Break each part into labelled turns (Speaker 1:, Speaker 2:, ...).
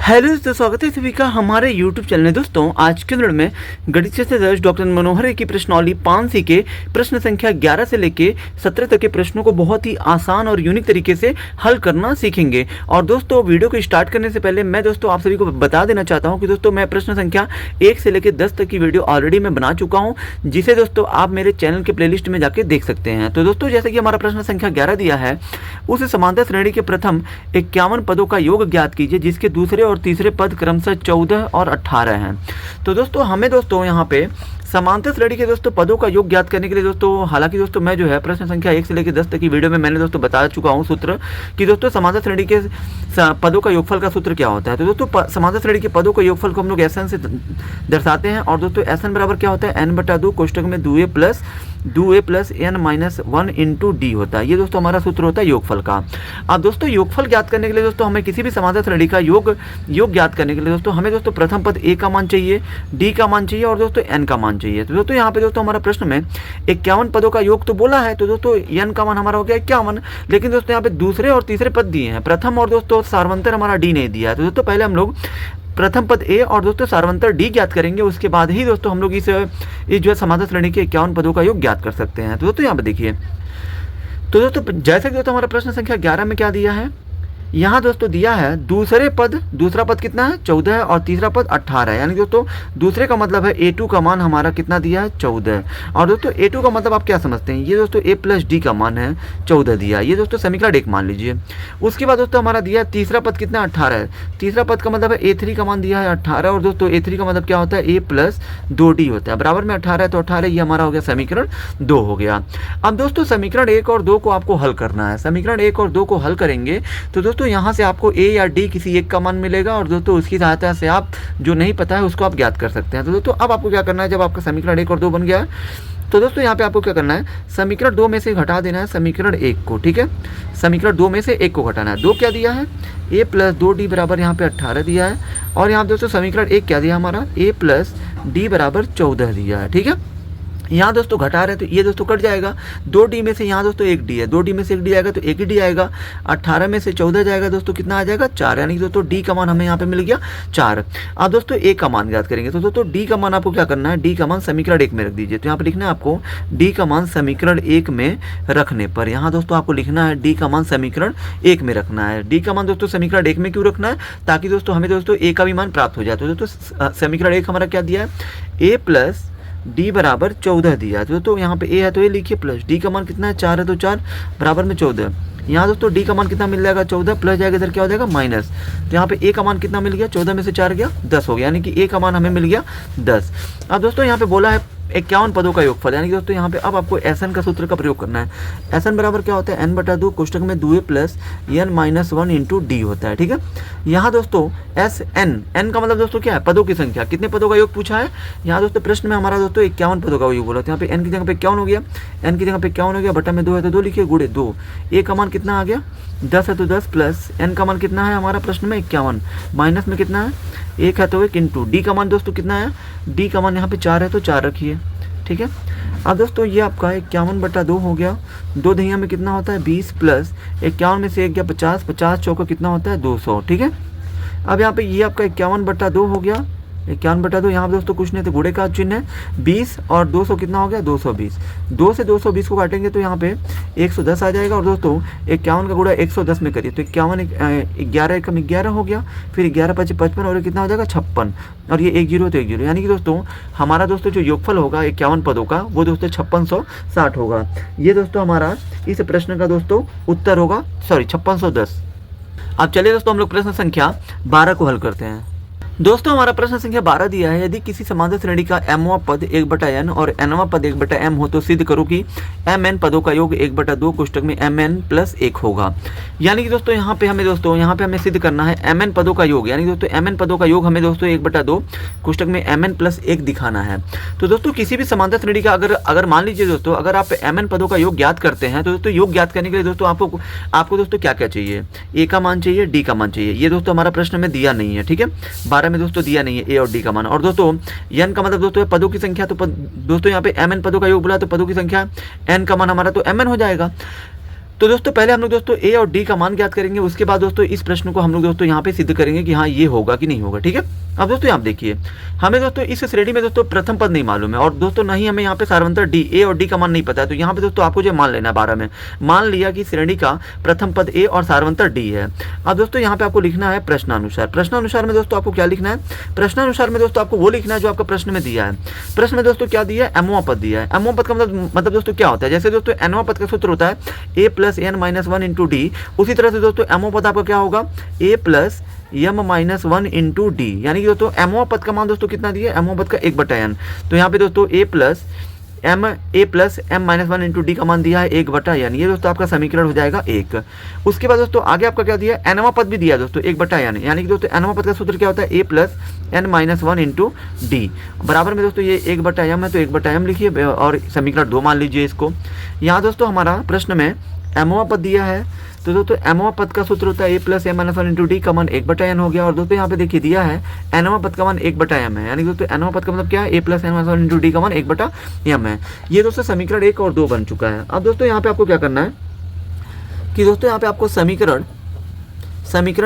Speaker 1: Hello दोस्तों, स्वागत है सभी का हमारे YouTube चैनल में। दोस्तों आज के वीडियो में गणित से दर्ज डॉक्टर मनोहर की प्रश्नावली 5C के प्रश्न संख्या 11 से लेके 17 तक के प्रश्नों को बहुत ही आसान और यूनिक तरीके से हल करना सीखेंगे। और दोस्तों वीडियो को स्टार्ट करने से पहले मैं दोस्तों आप सभी को बता देना चाहता हूँ कि दोस्तों मैं प्रश्न संख्या 1 से लेकर 10 तक की वीडियो ऑलरेडी मैं बना चुका हूँ, जिसे दोस्तों आप मेरे चैनल के प्लेलिस्ट में जाके देख सकते हैं। तो दोस्तों जैसे कि हमारा प्रश्न संख्या 11 दिया है, उस समांतर श्रेणी के प्रथम 51 पदों का योग ज्ञात कीजिए जिसके दूसरे और तीसरे पद क्रमशः 14 और 18 हैं। तो दोस्तों हमें दोस्तों यहाँ पे समांतर श्रेणी के दोस्तों पदों का योग ज्ञात करने के लिए दोस्तों, हालांकि दोस्तों मैं जो है प्रश्न संख्या 1 से लेकर 10 तक की वीडियो में मैंने दोस्तों बता चुका हूँ सूत्र कि दोस्तों समांतर श्रेणी के पदों का योगफल का सूत्र क्या होता है। तो दोस्तों समांतर श्रेणी के पदों का योगफल को हम लोग SN से दर्शाते हैं। और दोस्तों SN बराबर क्या होता है, n/2 कोष्टक में 2a plus n-1 into D होता है। ये दोस्तों हमारा सूत्र होता है योगफल का। अब दोस्तों योगफल ज्ञात करने के लिए दोस्तों हमें किसी भी समांतर श्रेणी का योग ज्ञात करने के लिए दोस्तों हमें दोस्तों प्रथम पद a का मान चाहिए, d का मान चाहिए और दोस्तों n का मान चाहिए। तो दोस्तों यहाँ पे दोस्तों हमारा प्रश्न में 51 पदों का योग तो बोला है, तो दोस्तों n का मान हमारा हो गया 51। लेकिन दोस्तों यहाँ पे दूसरे और तीसरे पद दिए हैं, प्रथम और दोस्तों सार्वंतर हमारा d नहीं दिया है। तो दोस्तों पहले हम लोग प्रथम पद A और दोस्तों सार्वंतर D ज्ञात करेंगे, उसके बाद ही दोस्तों हम लोग इस जो है समांतर श्रेणी के 51 पदों का योग ज्ञात कर सकते हैं। तो दोस्तों यहाँ पे देखिए, तो दोस्तों जैसे कि दोस्तों हमारा प्रश्न संख्या 11 में क्या दिया है, यहाँ दोस्तों दिया है दूसरा पद कितना है 14 है और तीसरा पद 18 है। यानी दोस्तों दूसरे का मतलब है A2 का मान हमारा कितना दिया है 14। और दोस्तों A2 का मतलब आप क्या समझते हैं, ये दोस्तों A प्लस D का मान है 14 दिया, ये दोस्तों समीकरण 1 मान लीजिए। उसके बाद दोस्तों हमारा दिया है तीसरा पद कितना 18 है, तीसरा पद का मतलब है A3 का मान दिया है 18 और दोस्तों A3 का मतलब क्या होता है A प्लस 2D होता है, बराबर में 18 है तो 18 ये हमारा हो गया समीकरण 2 हो गया। अब दोस्तों समीकरण 1 और 2 को आपको हल करना है। समीकरण 1 और 2 को हल करेंगे तो दोस्तों यहाँ से आपको A या D किसी एक का मान मिलेगा और दोस्तों उसकी सहायता से आप जो नहीं पता है उसको आप ज्ञात कर सकते हैं। तो दोस्तों अब आपको क्या करना है, जब आपका समीकरण 1 और 2 बन गया है तो दोस्तों यहाँ पे आपको क्या करना है, समीकरण 2 में से घटा देना है समीकरण 1 को। ठीक है, समीकरण 2 में से 1 को घटाना है। 2 क्या दिया है, A प्लस 2D बराबर यहाँ पे 18 दिया है और यहाँ दोस्तों समीकरण 1 क्या दिया हमारा, A प्लस D बराबर 14 दिया है। ठीक है, यहाँ दोस्तों घटा रहे हैं तो ये दोस्तों कट जाएगा, 2D में से यहाँ दोस्तों 1D है, 2D में से 1D आएगा तो 1 ही D आएगा, 18 में से 14 जाएगा दोस्तों कितना आ जाएगा 4, यानी कि दोस्तों D का मान हमें यहाँ पे मिल गया 4। अब दोस्तों A का मान याद करेंगे तो दोस्तों D का मान आपको क्या करना है, D का मान समीकरण 1 में रख दीजिए। तो यहाँ पे लिखना है आपको D का मान समीकरण 1 में रखने पर, यहाँ दोस्तों आपको लिखना है D का मान समीकरण 1 में रखना है। D का मान दोस्तों समीकरण 1 में क्यों रखना है, ताकि दोस्तों हमें दोस्तों A का भी मान प्राप्त हो जाए। तो दोस्तों समीकरण 1 हमारा क्या दिया है, A प्लस D बराबर 14 दिया। तो यहाँ पे A है तो ये लिखिए, प्लस D का मान कितना है 4 है तो 4 बराबर में 14। यहाँ दोस्तों D का मान कितना मिल जाएगा 14, प्लस जाएगा इधर क्या हो जाएगा माइनस। तो यहाँ पे A का मान कितना मिल गया, 14 में से 4 गया 10 हो गया, यानी कि A का मान हमें मिल गया 10। अब दोस्तों यहाँ पे बोला है 51 पदों का योगफल, यानी कि दोस्तों यहाँ पे अब आपको SN का सूत्र का प्रयोग करना है। SN बराबर क्या होता है, n/2 कोष्टक में 2a plus n-1 into D होता है। ठीक है, यहाँ दोस्तों n का मतलब दोस्तों क्या है, पदों की संख्या, कितने पदों का योग पूछा है। यहाँ दोस्तों प्रश्न में हमारा दोस्तों 51 पदों का योग बोला, तो यहाँ पे n की जगह पे 51 हो गया, n की जगह पे 51 हो गया, बटा में 2 है तो 2 लिखिए, गुणे 2। A का मान कितना आ गया 10 है तो 10 प्लस n का मान कितना है हमारा प्रश्न में 51, माइनस में कितना है 1 है तो 1 इंटू D का मान दोस्तों कितना है, D का मान यहाँ पे 4 है तो 4 रखिए। ठीक है, अब दोस्तों ये आपका 51/2 हो गया, 2 दहिया में कितना होता है 20 प्लस 51 में से 1 गया 50, 50 चौका कितना होता है 200। ठीक है, अब यहाँ पे ये आपका 51/2 हो गया, 51/2 यहाँ दोस्तों कुछ नहीं तो गुणे का चिन्ह है, 20 और 200 कितना हो गया 220। 2 से 220 को काटेंगे तो यहाँ पे 110 आ जाएगा और दोस्तों 51 का गुणा 110 में करिए तो 11 एकम 11 हो गया, फिर 11 × 5 = 55 और ये कितना हो जाएगा 56 और ये 1 0 तो 1 0, यानी कि दोस्तों हमारा दोस्तों जो योगफल होगा 51 पदों का वो दोस्तों 5660 होगा। ये दोस्तों हमारा इस प्रश्न का दोस्तों उत्तर होगा, सॉरी 5610। अब चलिए दोस्तों हम लोग प्रश्न संख्या 12 को हल करते हैं। दोस्तों हमारा प्रश्न संख्या 12 दिया है, यदि किसी समांतर श्रेणी का mवां पद 1/n और nवां पद 1/m हो तो सिद्ध करो कि mn पदों का योग 1/2 कोष्टक में mn प्लस 1 होगा। यानी कि दोस्तों यहाँ पे हमें सिद्ध करना है mn पदों का योग, यानी दोस्तों mn पदों का योग हमें दोस्तों 1/2 कोष्टक में mn प्लस 1 दिखाना है। तो दोस्तों किसी भी समांतर श्रेणी का अगर मान लीजिए दोस्तों अगर आप mn पदों का योग ज्ञात करते हैं तो दोस्तों योग ज्ञात करने के लिए दोस्तों आपको दोस्तों क्या क्या चाहिए, A का मान चाहिए, D का मान चाहिए। ये दोस्तों हमारा प्रश्न में दिया नहीं है। ठीक है, 12 में दोस्तों दिया नहीं है A और D का मान। और दोस्तों n का मतलब दोस्तों पदों की संख्या, तो दोस्तों यहाँ पे mn पदों का योग बोला तो पदों की संख्या n का मान हमारा तो mn हो जाएगा। तो दोस्तों पहले हम लोग दोस्तों ए और डी का मान ज्ञात करेंगे, उसके बाद दोस्तों इस प्रश्न को हम लोग दोस्तों यहाँ पे सिद्ध करेंगे कि हाँ ये होगा कि नहीं होगा। ठीक है, अब दोस्तों यहाँ देखिए, हमें दोस्तों इस श्रेणी में दोस्तों प्रथम पद नहीं मालूम है और दोस्तों नहीं हमें यहाँ पे सार्वंतर डी, ए और डी का मान नहीं पता है। तो यहाँ पे दोस्तों आपको जो मान लेना है 12 में, मान लिया कि श्रेणी का प्रथम पद ए और सार्वंतर डी है। अब दोस्तों यहाँ पे आपको लिखना है प्रश्नानुसार। प्रश्नानुसार में दोस्तों आपको क्या लिखना है, प्रश्नानुसार में दोस्तों आपको वो लिखना है जो आपका प्रश्न में दिया है। प्रश्न में दोस्तों क्या दिया है, एमवा पद दिया है। एमवा पद का मतलब दोस्तों क्या होता है, जैसे दोस्तों एनवा पद का सूत्र होता है a plus n minus 1 into d, उसी तरह से दोस्तों एमओ पद आपका क्या होगा, a plus m minus 1 into d. यानी कि दोस्तों एमओ पद का मान दोस्तों कितना दिया है, एमओ पद का 1/n। तो यहाँ पे दोस्तों a plus m minus 1 into D का मान दिया है 1/n। ये दोस्तों आपका समीकरण हो जाएगा 1। उसके बाद दोस्तों आगे आपका क्या दिया है, एनवा पद भी दिया है दोस्तों 1/n। यानी कि दोस्तों एनवा पद का सूत्र क्या होता है, a plus n minus 1 into d बराबर में दोस्तों ये 1/m है, तो 1/m लिखिए और समीकरण 2 मान लीजिए इसको। यहाँ दोस्तों हमारा प्रश्न में एमवा पद दिया है, तो दोस्तों एमवा पद का सूत्र होता है a plus m minus 1 into D का मान 1/n हो गया। और दोस्तों यहाँ पे देखिए दिया है एनवा पद का मान 1/m है, यानी दोस्तों एनवा पद का मतलब क्या है, a plus m minus 1 into D का मान 1/m है। ये दोस्तों समीकरण 1 और 2 बन चुका है। अब दोस्तों यहाँ पे आपको क्या करना है कि दोस्तों यहाँ पे आपको समीकरण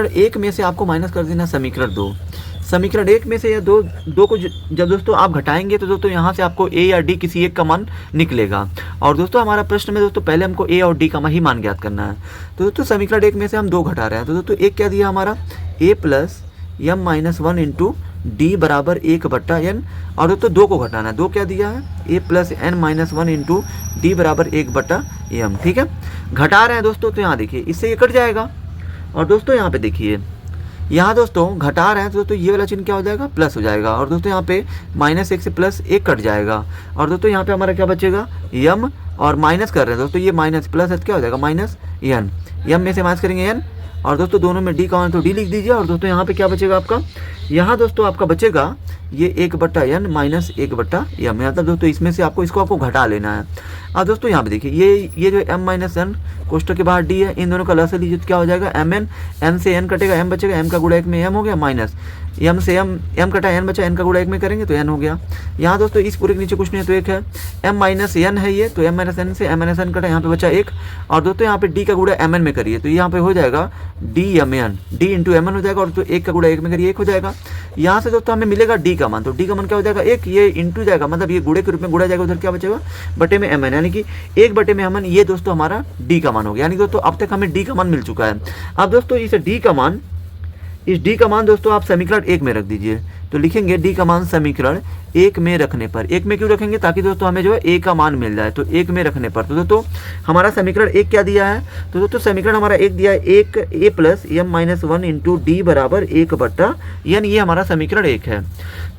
Speaker 1: 1 में से आपको माइनस कर देना समीकरण 2। समीकरण 1 में से या दो को जब दोस्तों आप घटाएंगे तो दोस्तों यहाँ से आपको ए या डी किसी एक का मान निकलेगा। और दोस्तों हमारा प्रश्न में दोस्तों पहले हमको ए और डी का ही मान ज्ञात करना है। तो दोस्तों समीकरण 1 में से हम 2 घटा रहे हैं, तो दोस्तों एक क्या दिया हमारा, a plus m minus 1 into d बराबर 1/n। और दोस्तों 2 को घटाना है, 2 क्या दिया है, a plus n minus 1 into d बराबर 1/m। ठीक है, घटा रहे हैं दोस्तों, तो यहाँ देखिए इससे ये कट जाएगा। और दोस्तों यहाँ पे देखिए, यहाँ दोस्तों घटा रहे हैं तो दोस्तों ये वाला चिन्ह क्या हो जाएगा, प्लस हो जाएगा। और दोस्तों यहाँ पे -1 से +1 कट जाएगा। और दोस्तों यहाँ पे हमारा क्या बचेगा, यम, और माइनस कर रहे हैं दोस्तों, ये माइनस प्लस है तो क्या हो जाएगा -n। यम में से माइनस करेंगे n, और दोस्तों दोनों में डी का मान तो डी लिख दीजिए। और दोस्तों यहाँ पे क्या बचेगा आपका, यहाँ दोस्तों आपका बचेगा ये 1/n माइनस 1/m। मतलब दोस्तों इसमें से इसको घटा लेना है। अब दोस्तों यहाँ पे देखिए ये जो m माइनस n कोष्टक के बाहर d है, इन दोनों का लसा लीजिए तो क्या हो जाएगा, mn, n से n कटेगा m बचेगा, m का गुणा 1 में m हो गया, माइनस m से m कटा n बचा, n का गुणा 1 में करेंगे तो n हो गया। यहाँ दोस्तों इस पूरे के नीचे कुछ नहीं है तो 1 है, m माइनस n है ये, तो m माइनस n से m माइनस n कटा, यहाँ पे बचा 1। और दोस्तों यहाँ पे d का गुणा mn में करिए तो यहाँ पे हो जाएगा dmn, d इंटू mn हो जाएगा। और तो 1 का गुणा 1 में करिए 1 हो जाएगा। यहाँ से दोस्तों हमें मिलेगा d का मान, तो d का मान क्या हो जाएगा 1, ये इंटू जाएगा, मतलब ये गुणे के रूप में गुणा जाएगा, उधर क्या बचेगा बटे में mn, यानी कि 1/mn। ये दोस्तों हमारा d का मान हो गया। यानी दोस्तों अब तक हमें d का मान मिल चुका है। अब दोस्तों इस d का मान दोस्तों आप समीकरण 1 में रख दीजिए। तो लिखेंगे d का मान समीकरण 1 में रखने पर, 1 में क्यों रखेंगे, ताकि दोस्तों हमें जो है a का मान मिल जाए। तो 1 में रखने पर तो दोस्तों हमारा समीकरण 1 क्या दिया है, तो दोस्तों समीकरण हमारा 1 दिया है, 1 a plus m minus 1 into d बराबर 1/n। ये हमारा समीकरण 1 है।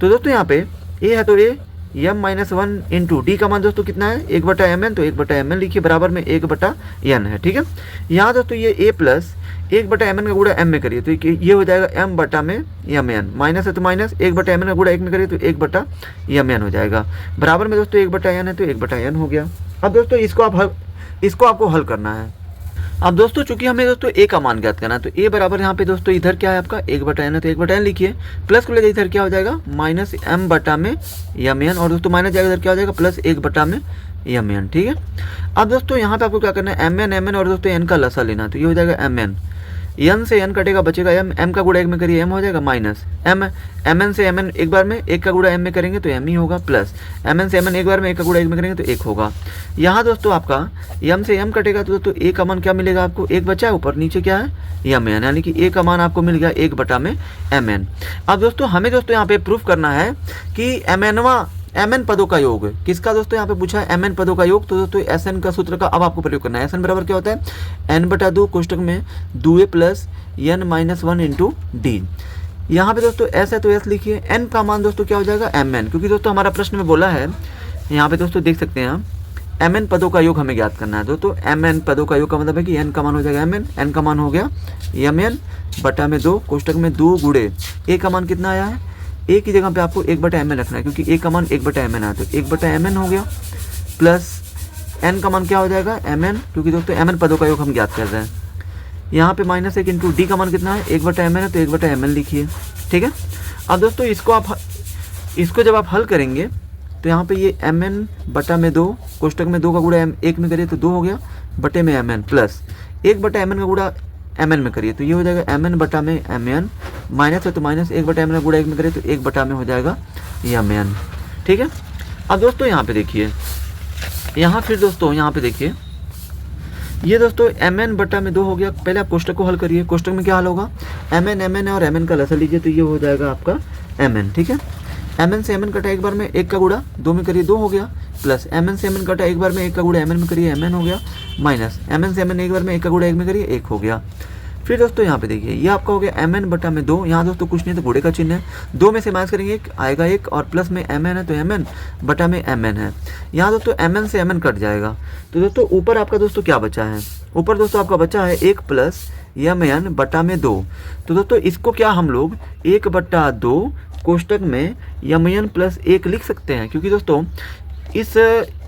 Speaker 1: तो दोस्तों यहाँ पे a है तो a, M minus 1 into D का मान दोस्तों कितना है 1/mn, तो 1/mn लिखिए बराबर में 1/n है। ठीक है, यहाँ दोस्तों ये a प्लस 1/mn का गुणा m में करिए तो ये हो जाएगा m बटा में mn, माइनस है तो माइनस, 1/mn का गुणा 1 में करिए तो 1/mn हो जाएगा, बराबर में दोस्तों 1/n है तो 1/n हो गया। अब दोस्तों इसको आपको हल करना है। अब दोस्तों चूंकि हमें दोस्तों a का मान ज्ञात करना है, तो a बराबर यहाँ पे दोस्तों इधर क्या है आपका 1/n है तो 1/n लिखिए, प्लस को ले जाइए इधर क्या हो जाएगा -m बटा में mn, और दोस्तों माइनस जाएगा इधर क्या हो जाएगा +1 बटा में mn। ठीक है, अब दोस्तों यहाँ पे आपको क्या करना है, mn और दोस्तों n का लसा लेना, तो ये हो जाएगा mn, n से n कटेगा बचेगा m का गुणा 1 में करिए m हो जाएगा, माइनस mn से mn एक बार में 1 का गुणा m में करेंगे तो m ही होगा, प्लस mn से mn एक बार में 1 का गुणा 1 में करेंगे तो 1 होगा। यहाँ दोस्तों आपका m से m कटेगा तो दोस्तों a का मान क्या मिलेगा आपको, 1 बचा है, ऊपर नीचे क्या है mn, यानी कि a का मान आपको मिल गया 1 बटा में mn। अब दोस्तों हमें दोस्तों यहाँ पे प्रूफ करना है कि mn पदों का योग, किसका दोस्तों यहाँ पे पूछा है mn पदों का योग, तो दोस्तों sn का सूत्र का अब आपको प्रयोग करना है। sn बराबर क्या होता है n/2 कोष्टक में 2a plus n minus 1 into D. यहाँ पे दोस्तों s है तो s लिखिए, n का मान दोस्तों क्या हो जाएगा mn, क्योंकि दोस्तों हमारा प्रश्न में बोला है, यहाँ पे दोस्तों देख सकते हैं हम mn पदों का योग हमें ज्ञात करना है। दोस्तों mn पदों का योग का मतलब है कि n का मान हो जाएगा mn, n का मान हो गया mn बटा में 2 कोष्टक में 2 गुणे a का मान कितना आया है, a की जगह पे आपको 1/mn रखना है, क्योंकि a का मान 1/mn है तो 1/mn हो गया, प्लस n का मान क्या हो जाएगा mn, क्योंकि दोस्तों mn पदों का योग हम ज्ञात कर रहे हैं। यहाँ पे -1 इंटू डी का मान कितना है 1/mn है तो 1/mn लिखिए। ठीक है, अब दोस्तों इसको जब आप हल करेंगे तो यहाँ पे ये mn बटा में 2, कोष्टक में 2 का गुणा एक में करिए तो 2 हो गया, बटे में mn प्लस 1 बटा mn का गुणा mn में करिए तो ये हो जाएगा mn बटा में mn, माइनस है तो माइनस 1 बटा mn का गुणा 1 में करिए तो 1 बटा में हो जाएगा ये mn। ठीक है। अब दोस्तों यहाँ पे देखिए, यहाँ फिर दोस्तों यहाँ पे देखिए, ये दोस्तों mn बटा में 2 हो गया। पहले आप कोष्टक को हल करिए। कोष्टक में क्या हल होगा, mn है और mn का लसा लीजिए तो ये हो जाएगा आपका mn। ठीक है। mn से mn कटा एक बार में 1 का गुणा 2 में करिए 2 हो गया, प्लस mn से mn कटा एक बार में 1 का गुणा mn में करिए mn हो गया, माइनस mn से mn एक बार में 1 का गुणा 1 में करिए 1 हो गया। फिर दोस्तों यहाँ पे देखिए, ये आपका हो गया mn बटा में 2। यहाँ दोस्तों कुछ नहीं तो गुणे का चिन्ह है, 2 में से माइनस करेंगे 1 आएगा 1 और प्लस में mn है तो mn बटा में mn है। यहाँ दोस्तों mn से mn कट जाएगा तो दोस्तों ऊपर आपका दोस्तों क्या बचा है, ऊपर दोस्तों आपका बचा है 1 प्लस mn बटा में 2। तो दोस्तों इसको क्या हम लोग 1 बटा 2 कोष्टक में mn प्लस 1 लिख सकते हैं, क्योंकि दोस्तों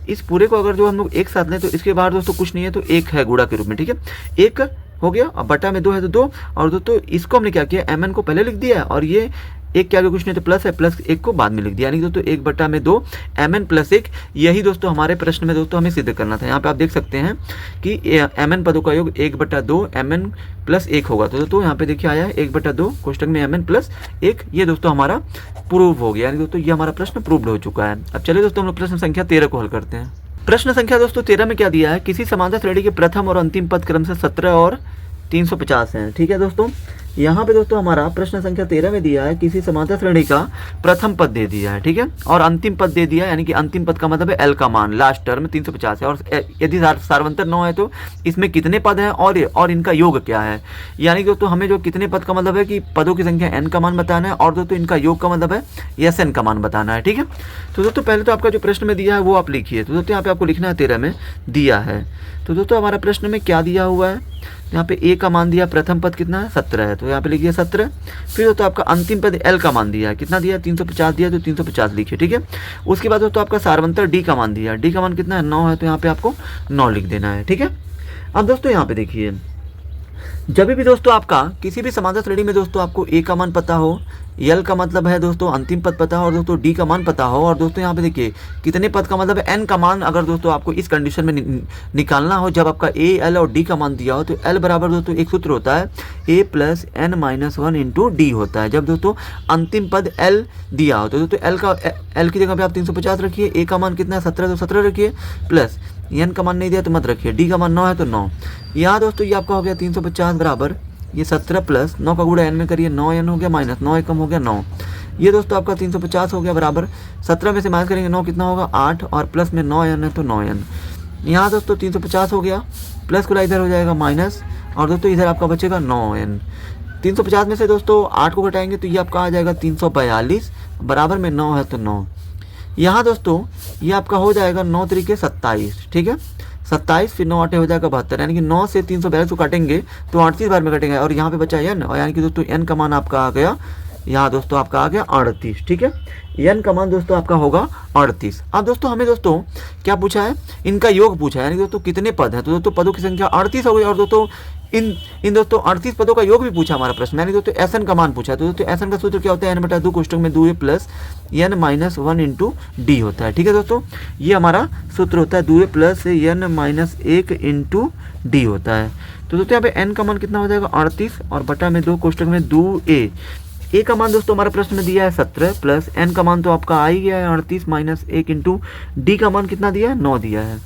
Speaker 1: इस पूरे को अगर जो हम लोग एक साथ लें तो इसके बाहर दोस्तों कुछ नहीं है तो 1 है गुणा के रूप में। ठीक है, 1 हो गया, अब बटा में 2 है तो 2, और दोस्तों इसको हमने क्या किया, mn को पहले लिख दिया है और ये 1 के आगे कुछ नहीं तो प्लस है, प्लस 1 को बाद में लिख दिया, यानी दोस्तों 1 बटा में 2 mn प्लस 1। यही दोस्तों हमारे प्रश्न में दोस्तों हमें सिद्ध करना था। यहाँ पे आप देख सकते हैं कि mn पदों का योग 1 बटा 2 mn प्लस 1 होगा। तो दोस्तों यहाँ पे देखिए आया है 1 बटा 2 कोष्टक में mn प्लस 1। ये दोस्तों हमारा प्रूव हो गया, यानी दोस्तों ये हमारा प्रश्न प्रूव्ड हो चुका है। अब चलिए दोस्तों हम लोग प्रश्न संख्या 13 को हल करते हैं। प्रश्न संख्या दोस्तों 13 में क्या दिया है, किसी समांतर श्रेणी के प्रथम और अंतिम पद क्रम से 17 और 350 हैं। ठीक है दोस्तों, यहाँ पे दोस्तों हमारा प्रश्न संख्या 13 में दिया है किसी समांतर श्रेणी का प्रथम पद दे दिया है। ठीक है, और अंतिम पद दे दिया है, यानी कि अंतिम पद का मतलब है l का मान लास्ट टर्म 350 है, और यदि सार्वंतर 9 है तो इसमें कितने पद हैं और इनका योग क्या है। यानी कि दोस्तों हमें जो कितने पद का मतलब है कि पदों की संख्या n का मान बताना है, और दोस्तों इनका योग का मतलब है sn का मान बताना है। ठीक है, तो दोस्तों पहले तो आपका जो प्रश्न में दिया है वो आप लिखिए। तो दोस्तों यहाँ पे आपको लिखना है 13 में दिया है। तो दोस्तों हमारा प्रश्न में क्या दिया हुआ है, यहाँ पे a का मान दिया, प्रथम पद कितना है 17 है तो यहाँ पे लिखिए 17। फिर दोस्तों आपका अंतिम पद l का मान दिया है, कितना दिया 350 दिया तो 350 लिखिए। ठीक है, उसके बाद दोस्तों आपका सार्वंतर d का मान दिया है, d का मान कितना है 9 है तो यहाँ पे आपको 9 लिख देना है। ठीक है, अब दोस्तों यहाँ पे देखिए, जब भी दोस्तों आपका किसी भी समांतर श्रेणी में दोस्तों आपको a का मान पता हो, l का मतलब है दोस्तों अंतिम पद पता हो, और दोस्तों d का मान पता हो, और दोस्तों यहाँ पे देखिए कितने पद का मतलब है n का मान अगर दोस्तों आपको इस कंडीशन में निकालना हो, जब आपका a l और d का मान दिया हो तो l बराबर दोस्तों एक सूत्र होता है a plus n minus 1 into D होता है। जब दोस्तों अंतिम पद l दिया हो तो दोस्तों l की जगह पे आप 350 रखिए, a का मान कितना है 17 तो 17 रखिए, प्लस n का मान नहीं दिया तो मत रखिए, d का मान 9 है तो 9। यहाँ दोस्तों ये आपका हो गया 350 बराबर ये 17 प्लस 9 का गुणा n में करिए 9n हो गया, माइनस 9 एकम हो गया 9। ये दोस्तों आपका 350 हो गया बराबर 17 में से माइनस करेंगे 9 कितना होगा 8, और प्लस में 9n है तो 9n। यहाँ दोस्तों 350 हो गया, प्लस को इधर हो जाएगा माइनस, और दोस्तों इधर आपका बचेगा 9n। 350 में से दोस्तों 8 को घटाएंगे तो ये आपका आ जाएगा 342 बराबर में 9 है तो 9। यहाँ दोस्तों ये आपका हो जाएगा 9 तरीके 27। ठीक है, 27 फिर 9 8 हो जाएगा 72, यानी कि 9 से 342 को काटेंगे तो 38 बार में कटेंगे, और यहाँ पे बचा n, और यानी कि दोस्तों n का मान आपका आ गया, यहाँ दोस्तों आपका आ गया 38। ठीक है, n का मान दोस्तों आपका होगा 38। अब दोस्तों हमें दोस्तों क्या पूछा है, इनका योग पूछा है, यानी दोस्तों कितने पद हैं, तो दोस्तों पदों की संख्या 38 हो गई, और दोस्तों इन दोस्तों 38 पदों का योग भी पूछा हमारा प्रश्न, यानी दोस्तों sn का मान पूछा है। तो दोस्तों sn का सूत्र क्या होता है, n बटा 2 कोष्टक में 2a plus n minus 1 into D होता है। ठीक है दोस्तों, ये हमारा सूत्र होता है 2a plus n minus 1 into D होता है। तो दोस्तों यहाँ पे n का मान कितना हो जाएगा 38, और बटा में 2 कोष्टक में 2a, a का मान दोस्तों हमारा प्रश्न में दिया है 17 प्लस n का मान तो आपका आ ही गया है 38 माइनस 1 इंटू डी का मान कितना दिया है 9 दिया है।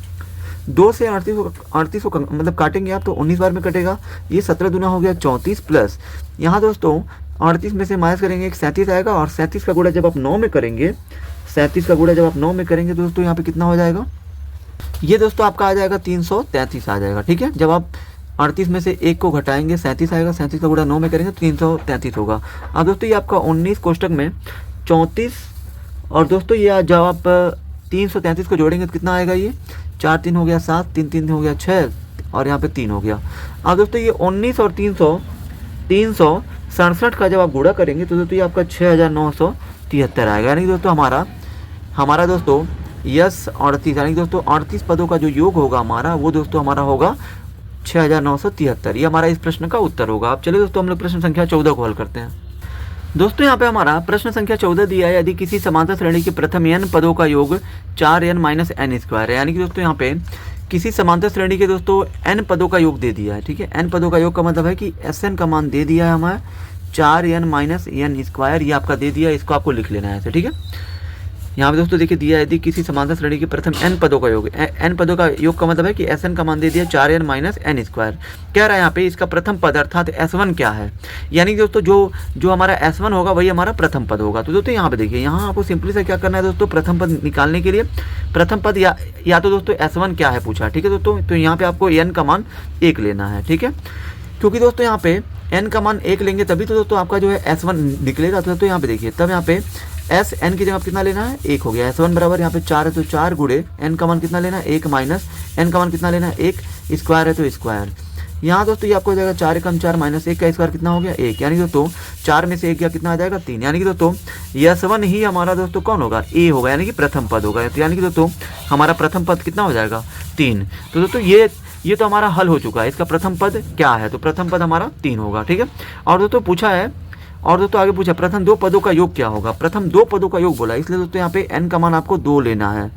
Speaker 1: 2 से 38 को मतलब काटेंगे आप तो 19 बार में कटेगा, ये 17 दूना हो गया 34, प्लस यहाँ दोस्तों 38 में से माइनस करेंगे एक 37 आएगा, और 37 का गुणा जब आप 9 में करेंगे, 37 का गुणा जब आप 9 में करेंगे तो दोस्तों यहाँ पे कितना हो जाएगा, ये दोस्तों आपका आ जाएगा 333 आ जाएगा। ठीक है, जब आप 38 में से 1 को घटाएंगे 37 आएगा, 37 का गुणा 9 में करेंगे तो 333 होगा। अब दोस्तों ये आपका 19 कोष्टक में 34, और दोस्तों ये जब आप 333 को जोड़ेंगे तो कितना आएगा, ये 4 3 हो गया 7, 3 3 हो गया 6, और यहाँ पे 3 हो गया। अब दोस्तों ये 19 और 367 का जब आप गुणा करेंगे तो दोस्तों ये आपका 6973 आएगा, यानी दोस्तों हमारा दोस्तों यस 38, यानी दोस्तों 38 पदों का जो योग होगा हमारा वो दोस्तों हमारा होगा 6973। ये हमारा इस प्रश्न का उत्तर होगा। अब चलिए दोस्तों हम लोग प्रश्न संख्या 14 को हल करते हैं। दोस्तों यहाँ पे हमारा प्रश्न संख्या 14 दिया है, यदि किसी समांतर श्रेणी के प्रथम n पदों का योग 4n माइनस एन स्क्वायर है, यानी कि दोस्तों यहाँ पे किसी समांतर श्रेणी के दोस्तों n पदों का योग दे दिया है। ठीक है, n पदों का योग का मतलब है कि Sn का मान दे दिया है हमें 4n माइनस एन स्क्वायर, ये आपका दे दिया है, इसको आपको लिख लेना है ऐसे। ठीक है, यहाँ पे दोस्तों देखिए दिया है, यदि किसी समांतर श्रेणी के प्रथम n पदों का योग, n पदों का योग का मतलब है कि Sn का मान दे दिया 4n माइनस एन स्क्वायर। कह रहा है यहाँ पे इसका प्रथम पद अर्थात S1 क्या है, यानी कि दोस्तों जो हमारा S1 होगा वही हमारा प्रथम पद होगा। तो दोस्तों यहाँ पे देखिए, यहाँ आपको सिंपली से क्या करना है दोस्तों, प्रथम पद निकालने के लिए प्रथम पद या तो दोस्तों S1 क्या है पूछा। ठीक है दोस्तों, तो यहाँ पे आपको n का मान 1 लेना है। ठीक है, क्योंकि दोस्तों यहाँ पे n का मान 1 लेंगे तभी तो दोस्तों आपका जो है S1 निकलेगा। तो यहाँ पे देखिए, तब यहाँ पे एस एन की जगह कितना लेना है, 1 हो गया। S1 बराबर यहाँ पे 4 है तो 4 गुणे n का मान कितना लेना है, 1 माइनस n का मान कितना लेना है, 1 स्क्वायर है तो स्क्वायर। यहाँ दोस्तों ये आपको हो जाएगा 4 कम 4 माइनस 1 का स्क्वायर कितना हो गया, 1, यानी दोस्तों 4 में से 1 गया कितना आ जाएगा, 3, यानी कि दोस्तों S1 ही हमारा दोस्तों कौन होगा, A होगा, यानी कि प्रथम पद होगा। तो यानी कि दोस्तों हमारा प्रथम पद कितना हो जाएगा, 3। तो दोस्तों ये तो हमारा हल हो चुका है, इसका प्रथम पद क्या है, तो प्रथम पद हमारा 3 होगा। ठीक है, और दोस्तों पूछा है, और दोस्तों आगे पूछा प्रथम 2 पदों का योग क्या होगा, प्रथम 2 पदों का योग बोला, इसलिए दोस्तों यहाँ पे n का मान आपको 2 लेना है,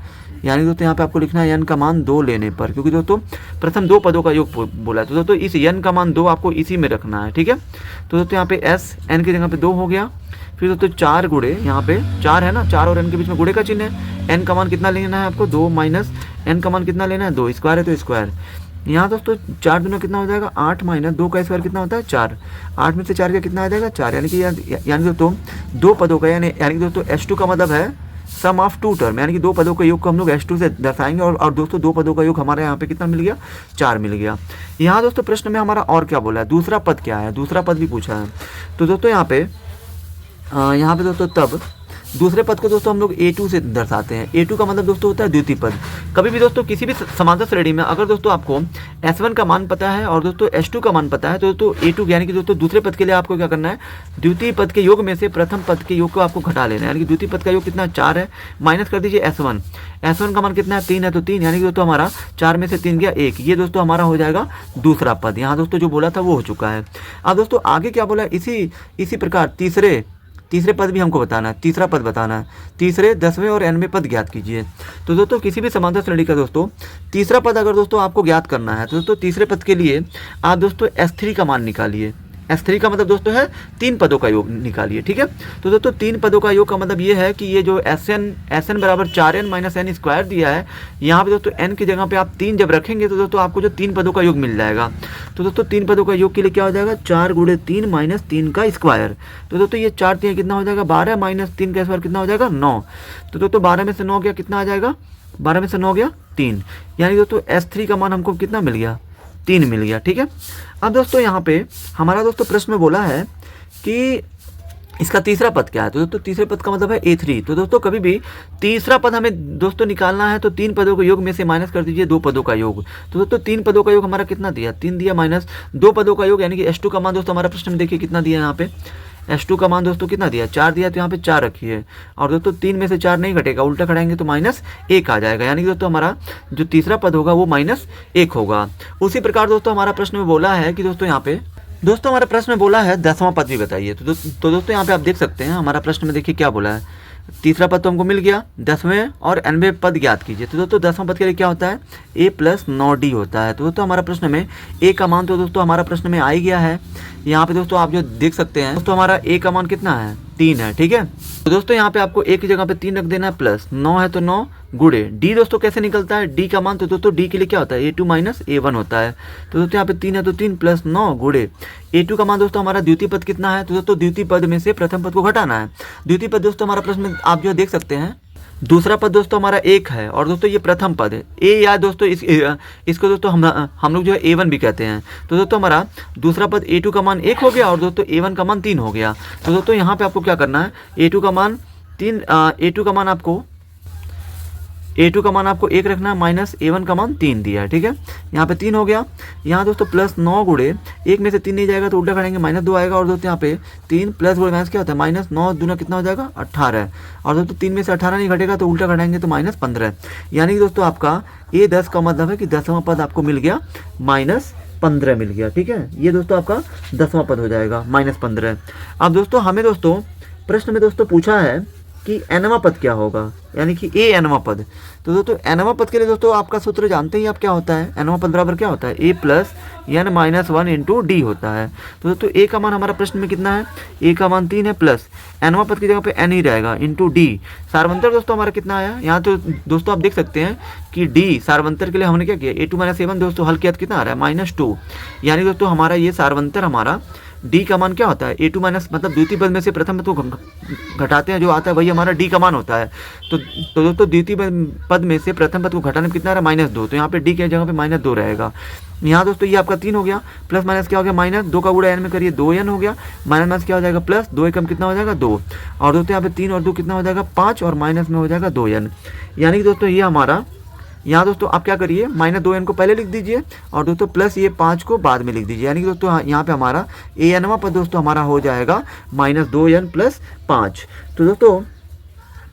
Speaker 1: यानी दोस्तों यहाँ पे आपको लिखना है n का मान 2 लेने पर, क्योंकि दोस्तों प्रथम 2 पदों का योग बोला है। तो दोस्तों इस n का मान 2 आपको इसी में रखना है। ठीक है, तो दोस्तों यहाँ पे s n की जगह पे 2 हो गया, फिर दोस्तों 4 गुणे, यहाँ पे 4 है ना, 4 और n के बीच में गुणे का चिन्ह है, n का मान कितना लेना है आपको, 2 माइनस n का मान कितना लेना है, 2, स्क्वायर है तो स्क्वायर। यहाँ दोस्तों 4 दूना कितना हो जाएगा, 8 माइनस 2 का स्क्वायर कितना होता है, 4, 8 में से 4 का कितना आ जाएगा, 4, यानी कि दोस्तों 2 पदों का यानी कि दोस्तों S2 का मतलब है सम ऑफ 2 टर्म, यानी कि 2 पदों का योग को हम लोग S2 से दर्शाएंगे, और दोस्तों 2 पदों का योग हमारे यहाँ पे कितना मिल गया, 4 मिल गया। यहाँ दोस्तों प्रश्न में हमारा और क्या बोला है, दूसरा पद क्या है, दूसरा पद भी पूछा है। तो दोस्तों यहाँ पे दोस्तों तब दूसरे पद को दोस्तों हम लोग A2 से दर्शाते हैं। A2 का मतलब दोस्तों होता है द्वितीय पद। कभी भी दोस्तों किसी भी समांतर श्रेणी में अगर दोस्तों आपको S1 का मान पता है और दोस्तों S2 का मान पता है, तो दोस्तों A2 यानी कि दोस्तों दूसरे पद के लिए आपको क्या करना है, द्वितीय पद के योग में से प्रथम पद के योग को आपको घटा लेना है। यानी कि द्वितीय पद का योग कितना 4 है, माइनस कर दीजिए S1 का मान कितना है, 3 है, तो 3, यानी कि दोस्तों हमारा 4 में से 3 गया 1, ये दोस्तों हमारा हो जाएगा दूसरा पद। यहाँ दोस्तों जो बोला था वो हो चुका है। अब दोस्तों आगे क्या बोला, इसी प्रकार तीसरे पद भी हमको बताना है, तीसरा पद बताना है, तीसरे 10वें और 9वें पद ज्ञात कीजिए। तो दोस्तों किसी भी समांतर श्रेणी का दोस्तों तीसरा पद अगर दोस्तों आपको ज्ञात करना है, तो दोस्तों तीसरे पद के लिए आप दोस्तों S3 का मान निकालिए। S3 का मतलब दोस्तों है 3 पदों का योग निकालिए। ठीक है, तो दोस्तों 3 पदों का योग का मतलब ये है कि ये जो Sn बराबर 4n माइनस एन स्क्वायर दिया है, यहाँ पे दोस्तों n की जगह पे आप 3 जब रखेंगे तो दोस्तों आपको जो 3 पदों का योग मिल जाएगा। तो दोस्तों 3 पदों का योग के लिए क्या हो जाएगा, 4 गुणे 3 माइनस 3 का स्क्वायर। तो दोस्तों ये 4 3 कितना हो जाएगा, 12 माइनस 3 का स्क्वायर कितना हो जाएगा, 9। तो दोस्तों 12 में से 9 गया कितना आ जाएगा, 12 में से 9 गया 3, यानी दोस्तों S3 का मान हमको कितना मिल गया, 3 मिल गया। ठीक है, अब दोस्तों यहाँ पे हमारा दोस्तों प्रश्न में बोला है कि इसका तीसरा पद क्या है, तो दोस्तों तीसरे पद का मतलब है A3। तो दोस्तों कभी भी तीसरा पद हमें दोस्तों निकालना है तो 3 पदों के योग में से माइनस कर दीजिए 2 पदों का योग। तो दोस्तों 3 पदों का योग हमारा कितना दिया, 3 दिया, माइनस 2 पदों का योग, यानी कि S2 का मान दोस्तों हमारा प्रश्न में देखिए कितना दिया, यहाँ पे S2 का मान दोस्तों कितना दिया, 4 दिया, तो यहाँ पे 4 रखिए, और दोस्तों 3 में से 4 नहीं घटेगा, उल्टा घटाएंगे तो -1 आ जाएगा, यानी कि दोस्तों हमारा जो तीसरा पद होगा वो -1 होगा। उसी प्रकार दोस्तों हमारा प्रश्न में बोला है कि दोस्तों यहाँ पे हमारा प्रश्न में बोला है 10वां पद भी बताइए। तो दोस्तों यहाँ पे आप देख सकते हैं हमारा प्रश्न में देखिए क्या बोला है, तीसरा पद तो हमको मिल गया, 10वें और 9वें पद ज्ञात कीजिए। तो दोस्तों 10वां पद के लिए क्या होता है, A + 9D होता है। तो दोस्तों हमारा प्रश्न में A का मान तो दोस्तों हमारा प्रश्न में आ ही गया है। यहाँ पे दोस्तों आप जो देख सकते हैं दोस्तों हमारा A का मान कितना है, 3 है। ठीक है, तो दोस्तों यहाँ पे आपको A की जगह पे 3 रख देना है, प्लस 9 है तो 9 गुणे D दोस्तों कैसे निकलता है, D का मान तो दोस्तों D के लिए क्या होता है, A2 - A1 होता है। तो दोस्तों यहाँ पे 3 है तो 3 प्लस 9 गुणे A2 का मान दोस्तों हमारा द्वितीय पद कितना है, तो दोस्तों द्वितीय पद में से प्रथम पद को घटाना है। द्वितीय पद दोस्तों हमारा प्रश्न में आप जो देख सकते हैं, दूसरा पद दोस्तों हमारा 1 है और दोस्तों ये प्रथम पद है A, या दोस्तों इसको दोस्तों हम लोग जो है A1 भी कहते हैं। तो दोस्तों हमारा दूसरा पद A2 का मान 1 हो गया और दोस्तों A1 का मान 3 हो गया। तो दोस्तों यहाँ पे आपको क्या करना है, A2 का मान 1 रखना है, माइनस A1 का मान 3 दिया है। ठीक है, यहाँ पे 3 हो गया, यहाँ दोस्तों प्लस 9 गुणे 1 में से 3 नहीं जाएगा तो उल्टा करेंगे -2 आएगा, और दोस्तों यहाँ पे 3 प्लस गुणे माइनस क्या होता है, -9 दूना कितना हो जाएगा 18, और दोस्तों 3 में से 18 नहीं घटेगा तो उल्टा घटाएंगे तो -15, यानी कि दोस्तों आपका A10 का मतलब है कि 10वां पद आपको मिल गया 15 मिल गया। ठीक है, ये दोस्तों आपका 10वां पद हो जाएगा -15। अब दोस्तों हमें दोस्तों प्रश्न में दोस्तों पूछा है कि nवां पद क्या होगा, यानी कि a nवां पद। तो दोस्तों nवां पद के लिए दोस्तों आपका सूत्र जानते ही आप क्या होता है, nवां पद बराबर क्या होता है, a plus n-1 into D होता है। तो दोस्तों a का मान हमारा प्रश्न में कितना है, a का मान 3 है, प्लस nवां पद की जगह पे n ही रहेगा इंटू डी। सारवंतर दोस्तों हमारा कितना आया, यहाँ तो दोस्तों आप देख सकते हैं कि डी सारवंतर के लिए हमने क्या किया, a2 - a1 दोस्तों हल किया तो कितना आ रहा है -2। यानी दोस्तों हमारा ये सारवंतर हमारा डी का मान क्या होता है, a2 माइनस मतलब द्वितीय पद में से प्रथम पद को घटाते हैं, जो आता है वही हमारा डी का मान होता है। तो दोस्तों द्वितीय पद में से प्रथम पद को घटाने में कितना आ रहा है, -2। तो यहाँ पे डी की जगह पे -2 रहेगा। यहाँ दोस्तों ये आपका 3 हो गया, प्लस माइनस क्या हो गया, -2 का गुणा n में करिए 2n हो गया, माइनस क्या हो जाएगा, प्लस 2 एकम कितना हो जाएगा 2, और दोस्तों यहाँ पे 3 और 2 कितना हो जाएगा 5, और माइनस में हो जाएगा 2n। यानी कि दोस्तों ये हमारा, यहाँ दोस्तों आप क्या करिए, -2n को पहले लिख दीजिए और दोस्तों प्लस ये 5 को बाद में लिख दीजिए। यानी कि दोस्तों यहाँ पे हमारा a-nवां पद दोस्तों हमारा हो जाएगा -2n प्लस 5। तो दोस्तों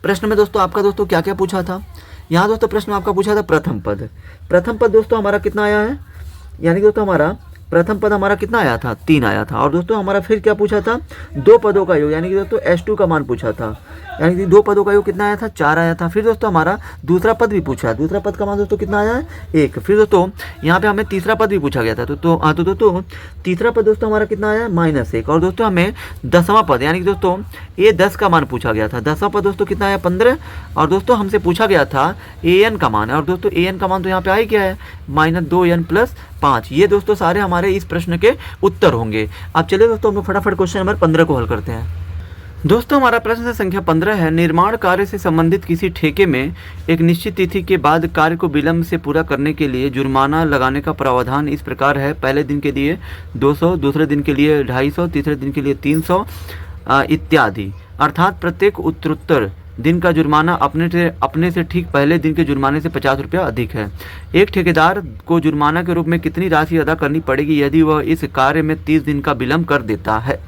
Speaker 1: प्रश्न में दोस्तों आपका दोस्तों क्या क्या पूछा था, यहाँ दोस्तों प्रश्न में आपका पूछा था प्रथम पद। प्रथम पद दोस्तों हमारा कितना आया है, यानी कि दोस्तों हमारा प्रथम पद हमारा कितना आया था, 3 आया था। और दोस्तों हमारा फिर क्या पूछा था, 2 पदों का योग, यानी कि दोस्तों S2 का मान पूछा था, यानी कि 2 पदों का योग कितना आया था, 4 आया था। फिर दोस्तों हमारा दूसरा पद भी पूछा, दूसरा पद का मान दोस्तों कितना आया है, 1। फिर दोस्तों यहाँ पे हमें तीसरा पद भी पूछा गया था, तो दोस्तों तीसरा पद दोस्तों हमारा कितना आया, -1। और दोस्तों हमें 10वां पद, यानी कि दोस्तों ये 10 का मान पूछा गया था, 10वां पद दोस्तों कितना आया, 15। और दोस्तों हमसे पूछा गया था an का मान, और दोस्तों an का मान तो यहाँ पे आई क्या है, -2n प्लस 5। ये दोस्तों सारे हमारे इस प्रश्न के उत्तर होंगे। अब चलिए दोस्तों हम लोग फटाफट क्वेश्चन नंबर 15 को हल करते हैं। दोस्तों हमारा प्रश्न संख्या 15 है, निर्माण कार्य से संबंधित किसी ठेके में एक निश्चित तिथि के बाद कार्य को विलंब से पूरा करने के लिए जुर्माना लगाने का प्रावधान इस प्रकार है, पहले दिन के लिए 200, दूसरे दिन के लिए 250, तीसरे दिन के लिए 300 इत्यादि। अर्थात प्रत्येक उत्तरोत्तर दिन का जुर्माना अपने से ठीक पहले दिन के जुर्माने से 50 रुपया अधिक है। एक ठेकेदार को जुर्माना के रूप में कितनी राशि अदा करनी पड़ेगी यदि वह इस कार्य में 30 दिन का विलंब कर देता है।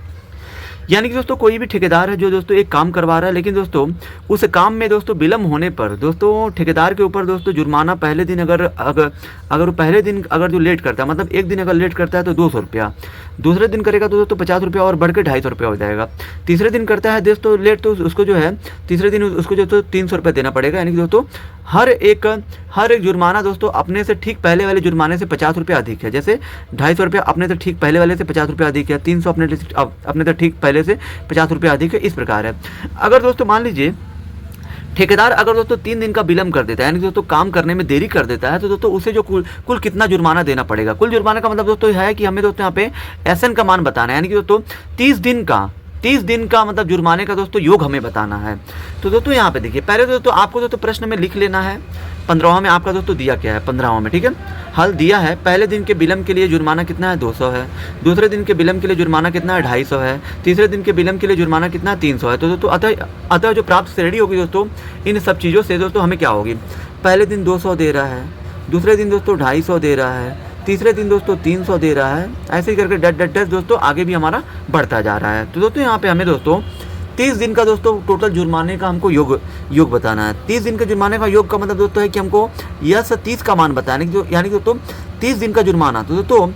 Speaker 1: यानी कि दोस्तों कोई भी ठेकेदार है जो दोस्तों एक काम करवा रहा है, लेकिन दोस्तों उस काम में दोस्तों विलंब होने पर दोस्तों ठेकेदार के ऊपर दोस्तों जुर्माना पहले दिन अगर पहले दिन अगर जो लेट करता है, मतलब एक दिन अगर लेट करता है तो 200 रुपया, दूसरे दिन करेगा तो दोस्तों 50 रुपया और बढ़ के 250 रुपया हो जाएगा, तीसरे दिन करता है दोस्तों लेट तो उसको जो है तीसरे दिन उसको जो 300 रुपया देना पड़ेगा। यानी कि दोस्तों हर एक जुर्माना दोस्तों अपने से ठीक पहले वाले जुर्माने से 50 रुपया अधिक है। जैसे 250 रुपया अपने से ठीक पहले वाले से 50 रुपया अधिक है, 300 अपने से ठीक पहले से 50 रुपया अधिक है, इस प्रकार है। अगर दोस्तों मान लीजिए ठेकेदार अगर दोस्तों 3 दिन का विलंब कर देता है, यानी दोस्तों काम करने में देरी कर देता है, तो दोस्तों उसे जो कुल कितना जुर्माना देना पड़ेगा। कुल जुर्माना का मतलब दोस्तों है कि हमें दोस्तों यहाँ पे SN का मान बताना है, यानी कि दोस्तों 30 दिन का मतलब जुर्माने का दोस्तों योग हमें बताना है। तो दोस्तों यहाँ पे देखिए, पहले दोस्तों आपको दोस्तों प्रश्न में लिख लेना है 15वां में आपका दोस्तों दिया क्या है, 15वां में ठीक है हल दिया है। पहले दिन के विलंब के लिए जुर्माना कितना है, 200 है, दूसरे दिन के विलंब के लिए जुर्माना कितना है, 250 है, तीसरे दिन के विलंब के लिए जुर्माना कितना है, 300 है। तो दोस्तों अतः जो प्राप्त श्रेणी होगी दोस्तों इन सब चीज़ों से दोस्तों हमें क्या होगी, पहले दिन 200 दे रहा है, दूसरे दिन दोस्तों 250 दे रहा है, तीसरे दिन दोस्तों 300 दे रहा है, ऐसे ही करके डट दोस्तों आगे भी हमारा बढ़ता जा रहा है। तो दोस्तों यहाँ पे हमें दोस्तों 30 दिन का दोस्तों टोटल जुर्माने का हमको योग बताना है। 30 दिन का जुर्माने का योग का मतलब दोस्तों है कि हमको यह 30 का मान बताना है, यानी कि दोस्तों 30 दिन का जुर्माना। तो दोस्तों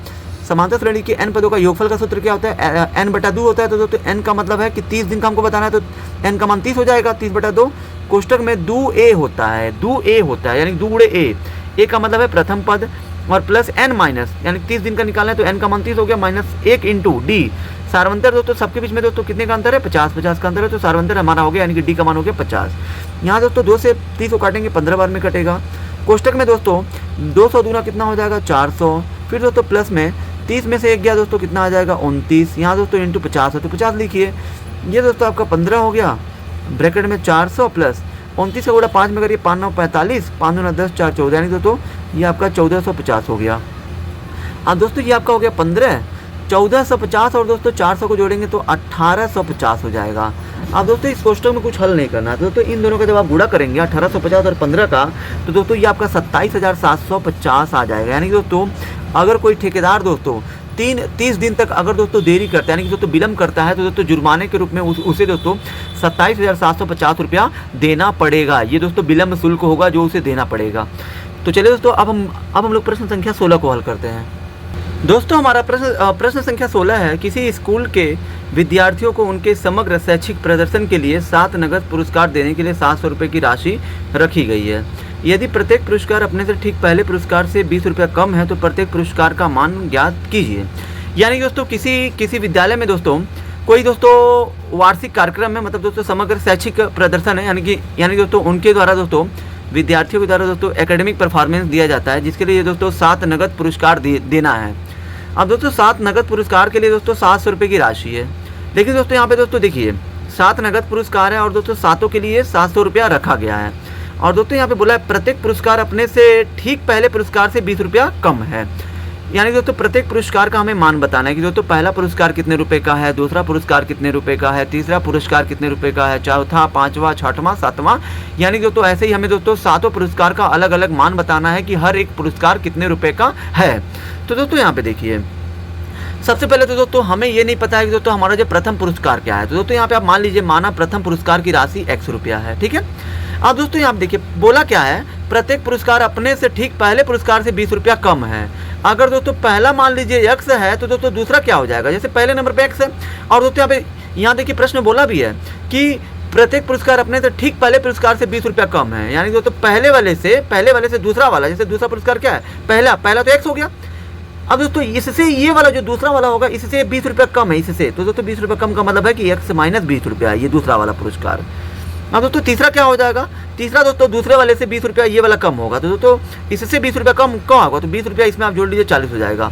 Speaker 1: समांतर श्रेणी के n पदों का योगफल का सूत्र क्या होता है, n/2 होता है। तो दोस्तों n का मतलब है कि 30 दिन का हमको बताना है, तो n का मान 30 हो जाएगा, 30/2 कोष्टक में 2a होता है, 2a होता है, यानी 2 गुणे a का मतलब है प्रथम पद और प्लस n माइनस, यानी 30 दिन का निकालना है तो n का मान 30 हो गया, -1 इंटू डी। सारवंतर दोस्तों सबके बीच में दोस्तों कितने का अंतर है, 50 का अंतर है, तो सारवंतर हमारा हो गया, यानी कि डी का मान हो गया 50। यहाँ दोस्तों 2 से 30 को काटेंगे 15 बार में कटेगा। कोष्टक में दोस्तों 200 दूना कितना हो जाएगा, 400। फिर दोस्तों प्लस में 30 में से 1 गया दोस्तों कितना आ जाएगा, 29। यहाँ दोस्तों इंटू 50 है तो 50 लिखिए। ये दोस्तों आपका 15 हो गया, ब्रैकेट में 400 प्लस 29 का गुणा 5 में करिए, 5 9 45, 5 9 10 4 14, यानी दोस्तों ये आपका 1450 हो गया। अब दोस्तों ये आपका हो गया 15, 1450 और दोस्तों 400 को जोड़ेंगे तो 1850 हो जाएगा। अब दोस्तों इस कोष्टक में कुछ हल नहीं करना है, तो दोस्तों इन दोनों का जब आप गुणा करेंगे 1850 और 15 का, तो दोस्तों ये आपका 27,750 आ जाएगा। यानी कि दोस्तों अगर कोई ठेकेदार दोस्तों 30 दिन तक अगर दोस्तों देरी करता है, यानी कि दोस्तों विलंब करता है, तो दोस्तों जुर्माने के रूप में उसे दोस्तों 27,750 रुपया देना पड़ेगा। ये दोस्तों विलंब शुल्क होगा जो उसे देना पड़ेगा। तो चलिए दोस्तों अब हम लोग प्रश्न संख्या 16 को हल करते हैं। दोस्तों हमारा प्रश्न संख्या 16 है। किसी स्कूल के विद्यार्थियों को उनके समग्र शैक्षिक प्रदर्शन के लिए 7 नगद पुरस्कार देने के लिए 700 रुपये की राशि रखी गई है। यदि प्रत्येक पुरस्कार अपने से ठीक पहले पुरस्कार से 20 रुपये कम है तो प्रत्येक पुरस्कार का मान ज्ञात कीजिए। यानी दोस्तों किसी विद्यालय में दोस्तों कोई दोस्तों वार्षिक कार्यक्रम में मतलब दोस्तों समग्र शैक्षिक प्रदर्शन है, यानी दोस्तों उनके द्वारा दोस्तों विद्यार्थियों के द्वारा दोस्तों एकेडमिक परफॉर्मेंस दिया जाता है, जिसके लिए दोस्तों 7 नगद पुरस्कार देना है। अब दोस्तों 7 नगद पुरस्कार के लिए दोस्तों 700 रुपये की राशि है। लेकिन दोस्तों यहाँ पे दोस्तों देखिए 7 नगद पुरस्कार है और दोस्तों सातों के लिए 700 रुपया रखा गया है। और दोस्तों यहाँ पे बोला है प्रत्येक पुरस्कार अपने से ठीक पहले पुरस्कार से 20 रुपया कम है। यानी दोस्तों प्रत्येक पुरस्कार का हमें मान बताना है कि दोस्तों पहला पुरस्कार कितने रुपए का है, दूसरा पुरस्कार कितने रुपए का है, तीसरा पुरस्कार कितने रुपए का है, चौथा, पांचवा, छठवां, सातवां। यानी दोस्तों ऐसे ही हमें दोस्तों सातों पुरस्कार का अलग अलग मान बताना है कि हर एक पुरस्कार कितने रुपए का है। तो दोस्तों यहाँ पे देखिए सबसे पहले तो दोस्तों हमें ये नहीं पता है कि दोस्तों हमारा जो प्रथम पुरस्कार क्या है। तो दोस्तों यहाँ पे आप मान लीजिए माना प्रथम पुरस्कार की राशि 100 रुपया है, ठीक है। अब दोस्तों यहाँ पे देखिए बोला क्या है, प्रत्येक पुरस्कार अपने से ठीक पहले पुरस्कार से 20 रुपया कम है। अगर दोस्तों पहला मान लीजिए x है तो दोस्तों दूसरा क्या हो जाएगा, जैसे पहले नंबर पे x है। और दोस्तों यहाँ देखिए प्रश्न बोला भी है कि प्रत्येक पुरस्कार अपने से ठीक पहले पुरस्कार से 20 रुपया कम है। यानी दोस्तों पहले वाले से दूसरा वाला, जैसे दूसरा पुरस्कार क्या है, पहला तो x हो गया। अब दोस्तों इससे ये वाला जो दूसरा वाला होगा इससे 20 रुपया कम है इससे, तो दोस्तों 20 रुपया कम का मतलब है कि x माइनस 20 रुपया है ये दूसरा वाला पुरस्कार। अब दोस्तों तीसरा क्या हो जाएगा, तीसरा दोस्तों दूसरे वाले से 20 रुपया ये वाला कम होगा, तो दोस्तों इससे 20 रुपया कम होगा, तो 20 रुपया इसमें आप जोड़ लीजिए 40 हो जाएगा।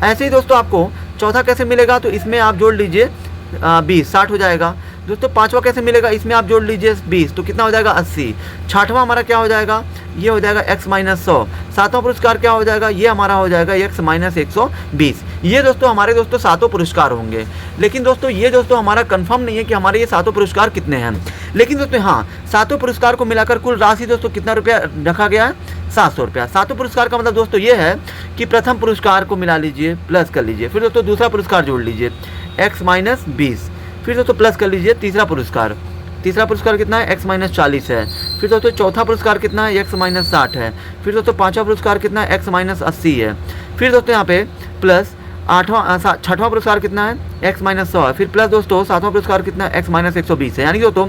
Speaker 1: ऐसे ही दोस्तों आपको चौथा कैसे मिलेगा, तो इसमें आप जोड़ लीजिए 20, 60 हो जाएगा। दोस्तों पांचवा कैसे मिलेगा, इसमें आप जोड़ लीजिए 20, तो कितना हो जाएगा 80। छठवां हमारा क्या हो जाएगा, ये हो जाएगा x माइनस 100। सातवां पुरस्कार क्या हो जाएगा, ये हमारा हो जाएगा x माइनस 120। ये दोस्तों हमारे दोस्तों सातों पुरस्कार होंगे। लेकिन दोस्तों ये दोस्तों हमारा कंफर्म नहीं है कि हमारे ये सातों पुरस्कार कितने हैं। लेकिन दोस्तों हाँ, सातों पुरस्कार को मिलाकर कुल राशि दोस्तों कितना रुपया रखा गया है, 700 रुपया। सातों पुरस्कार का मतलब दोस्तों ये है कि प्रथम पुरस्कार को मिला लीजिए, प्लस कर लीजिए, फिर दोस्तों दूसरा पुरस्कार जोड़ लीजिए x माइनस 20, फिर दोस्तों प्लस कर लीजिए तीसरा पुरस्कार कितना है, x माइनस 40 है। फिर दोस्तों चौथा पुरस्कार कितना है, x माइनस 60 है। फिर दोस्तों पांचवा पुरस्कार कितना है, x माइनस 80 है। फिर दोस्तों यहाँ पे प्लस छठवां पुरस्कार कितना है, x माइनस 100 है। फिर प्लस दोस्तों सातवां पुरस्कार कितना है, x माइनस 120 है। यानी दोस्तों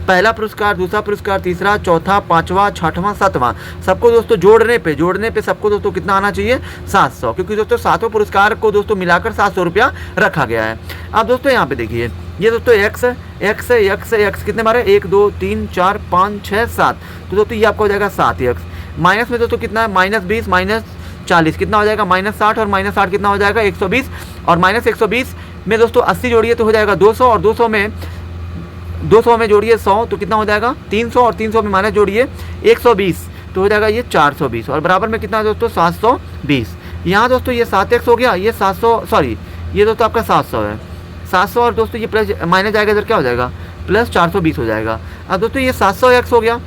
Speaker 1: पहला पुरस्कार, दूसरा पुरस्कार, तीसरा, चौथा, पांचवा, छठवां, सातवां, सबको दोस्तों जोड़ने पे सबको दोस्तों कितना आना चाहिए, 700, क्योंकि दोस्तों सातों पुरस्कार को दोस्तों मिलाकर 700 रुपया रखा गया है। अब दोस्तों यहाँ पे देखिए ये दोस्तों x कितने मारे, 1 2 3 4 5 6 7, तो दोस्तों ये आपका हो जाएगा 7x। माइनस में दोस्तों कितना है, माइनस 20 माइनस 40 कितना हो जाएगा, माइनस 60, और माइनस 60 कितना हो जाएगा, 120। और माइनस 120 में दोस्तों 80 जोड़िए तो हो जाएगा 200, और 200 में जोड़िए 100 तो कितना हो जाएगा 300, और 300 में माइनस जोड़िए 120 तो हो जाएगा ये 420, और बराबर में कितना है दोस्तों 720। यहाँ दोस्तों ये 7x हो गया, ये 700 सॉरी ये दोस्तों आपका 700 है, 700, और दोस्तों ये प्लस माइनस जाएगा इधर क्या हो जाएगा, प्लस 420 हो जाएगा। अब दोस्तों ये 700x हो गया,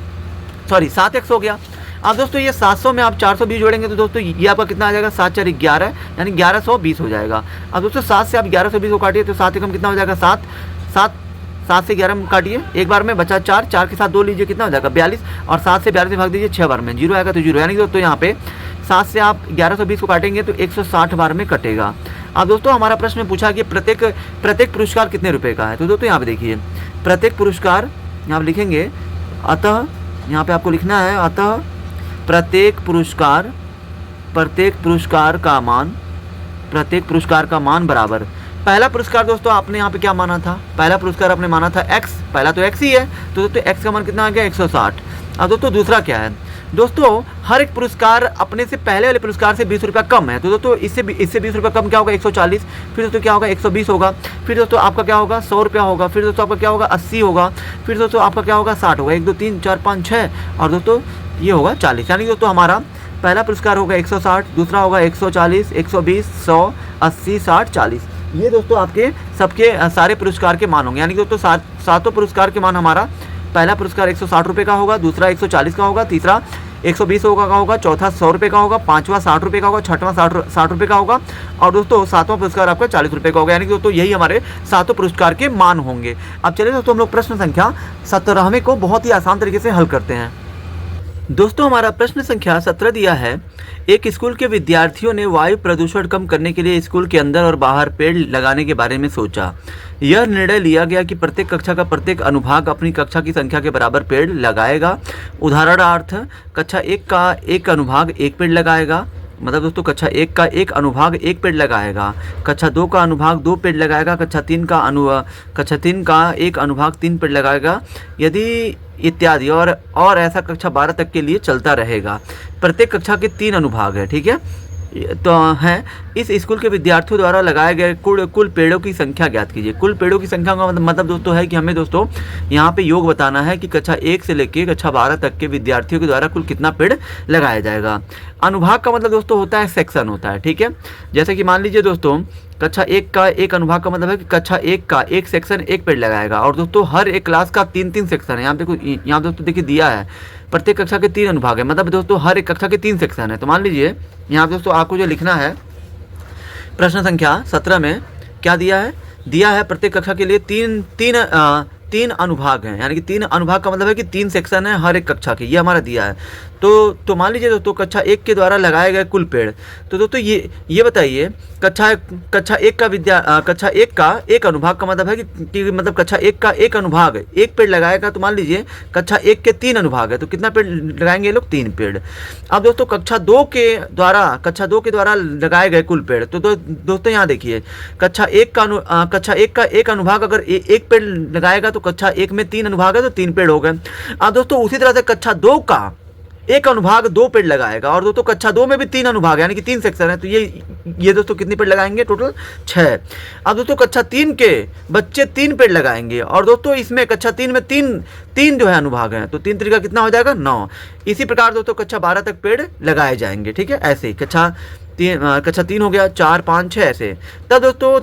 Speaker 1: सॉरी 7x हो गया। अब दोस्तों ये 700 में आप 420 जोड़ेंगे तो दोस्तों ये आपका कितना आ जाएगा, 7 4 11, यानी 1120 हो जाएगा। अब दोस्तों 7 से आप 1120 को काटिए तो 7 एकम कितना हो जाएगा, 7 से 11 काटिए एक बार में, बचा 4 के साथ 2 लीजिए कितना हो जाएगा 42, और 7 से 42 से भाग दीजिए 6 बार में, 0 आएगा तो 0। यानी दोस्तों यहाँ पे 7 से आप 1120 को काटेंगे तो 160 बार में कटेगा। अब दोस्तों हमारा प्रश्न में पूछा कि प्रत्येक पुरस्कार कितने रुपए का है। तो दोस्तों यहाँ पे देखिए प्रत्येक पुरस्कार यहाँ पे लिखेंगे, अतः यहाँ पे आपको लिखना है, अतः प्रत्येक पुरस्कार का मान बराबर। पहला पुरस्कार दोस्तों आपने यहाँ पे क्या माना था, पहला पुरस्कार आपने माना था x, पहला तो x ही है, तो दोस्तों x का मान कितना आ गया 160। अब दोस्तों दूसरा क्या है, दोस्तों हर एक पुरस्कार अपने से पहले वाले पुरस्कार से 20 रुपया कम है, तो दोस्तों इससे 20 रुपया कम क्या होगा 140, फिर दोस्तों क्या होगा 120 होगा, फिर दोस्तों आपका क्या होगा 100 रुपया होगा, फिर दोस्तों आपका क्या होगा 80 होगा, फिर दोस्तों आपका क्या होगा 60 होगा, 1 2 3 4 5 6, और दोस्तों ये होगा 40। यानी दोस्तों हमारा पहला पुरस्कार होगा 160, दूसरा होगा 140, 120, 100, 80, 60, 40। ये दोस्तों आपके सबके सारे पुरस्कार के मान होंगे। यानी कि दोस्तों सातों पुरस्कार के मान हमारा, पहला पुरस्कार 160 रुपये का होगा, दूसरा 140 का होगा, तीसरा 120 का होगा, चौथा 100 रुपये का होगा, पांचवा 60 रुपये का होगा, छठवां 60 रुपये का होगा, और दोस्तों सातवां पुरस्कार आपका 40 रुपये का होगा। यानी कि दोस्तों यही हमारे सातों पुरस्कार के मान होंगे। अब चलिए दोस्तों हम लोग प्रश्न संख्या 17वें को बहुत ही आसान तरीके से हल करते हैं। दोस्तों हमारा प्रश्न संख्या 17 दिया है। एक स्कूल के विद्यार्थियों ने वायु प्रदूषण कम करने के लिए स्कूल के अंदर और बाहर पेड़ लगाने के बारे में सोचा। यह निर्णय लिया गया कि प्रत्येक कक्षा का प्रत्येक अनुभाग अपनी कक्षा की संख्या के बराबर पेड़ लगाएगा। उदाहरणार्थ कक्षा 1 का एक अनुभाग एक पेड़ लगाएगा, मतलब दोस्तों कक्षा 1 का एक अनुभाग एक पेड़ लगाएगा, कक्षा 2 का अनुभाग 2 पेड़ लगाएगा, कक्षा 3 का एक अनुभाग 3 पेड़ लगाएगा, यदि इत्यादि और ऐसा कक्षा 12 तक के लिए चलता रहेगा। प्रत्येक कक्षा के 3 अनुभाग है, ठीक है। तो हैं इस स्कूल के विद्यार्थियों द्वारा लगाए गए कुल पेड़ों की संख्या ज्ञात कीजिए। कुल पेड़ों की संख्या का मतलब दोस्तों है कि हमें दोस्तों यहाँ पे योग बताना है कि कक्षा 1 से लेके कक्षा 12 तक के विद्यार्थियों के द्वारा कुल कितना पेड़ लगाया जाएगा। अनुभाग का मतलब दोस्तों होता है सेक्शन होता है, ठीक है। जैसे कि मान लीजिए दोस्तों कक्षा 1 का एक अनुभाग का मतलब है कि कक्षा 1 का एक सेक्शन एक पेड़ लगाएगा, और दोस्तों हर एक क्लास का 3-3 सेक्शन है। यहाँ दोस्तों देखिए दिया है प्रत्येक कक्षा के 3 अनुभाग है, मतलब दोस्तों हर एक कक्षा के 3 सेक्शन है। तो मान लीजिए यहाँ दोस्तों आपको जो लिखना है प्रश्न संख्या 17 में क्या दिया है प्रत्येक कक्षा के लिए तीन अनुभाग हैं, यानी कि 3 अनुभाग का मतलब है कि 3 सेक्शन है हर एक कक्षा के, ये हमारा दिया है। तो मान लीजिए दोस्तों कक्षा 1 के द्वारा लगाए गए कुल पेड़, तो दोस्तों ये बताइए कक्षा 1 का एक अनुभाग का मतलब है कि मतलब कक्षा 1 का एक अनुभाग एक पेड़ लगाएगा। तो मान लीजिए कक्षा 1 के 3 अनुभाग है, तो कितना पेड़ लगाएंगे ये लोग? 3 पेड़। अब दोस्तों कक्षा 2 के द्वारा लगाए गए कुल पेड़, तो दोस्तों यहाँ देखिए कक्षा 1 का एक अनुभाग अगर एक पेड़ लगाएगा तो कक्षा 1 में 3 अनुभाग है तो 3 पेड़ हो गए। अब दोस्तों उसी तरह से कक्षा 2 का एक अनुभाग 2 पेड़ लगाएगा, और दोस्तों कक्षा 2 में भी 3 अनुभाग यानी कि 3 सेक्शन है, तो ये दोस्तों कितने पेड़ लगाएंगे? टोटल 6। अब दोस्तों कक्षा 3 के बच्चे 3 पेड़ लगाएंगे, और दोस्तों इसमें कक्षा 3 में तीन जो है अनुभाग हैं, तो 3 तरीका कितना हो जाएगा? 9। इसी प्रकार दोस्तों कक्षा 12 तक पेड़ लगाए जाएंगे, ठीक है। ऐसे ही कक्षा 3 हो गया, 4, 5, 6 ऐसे। तब दोस्तों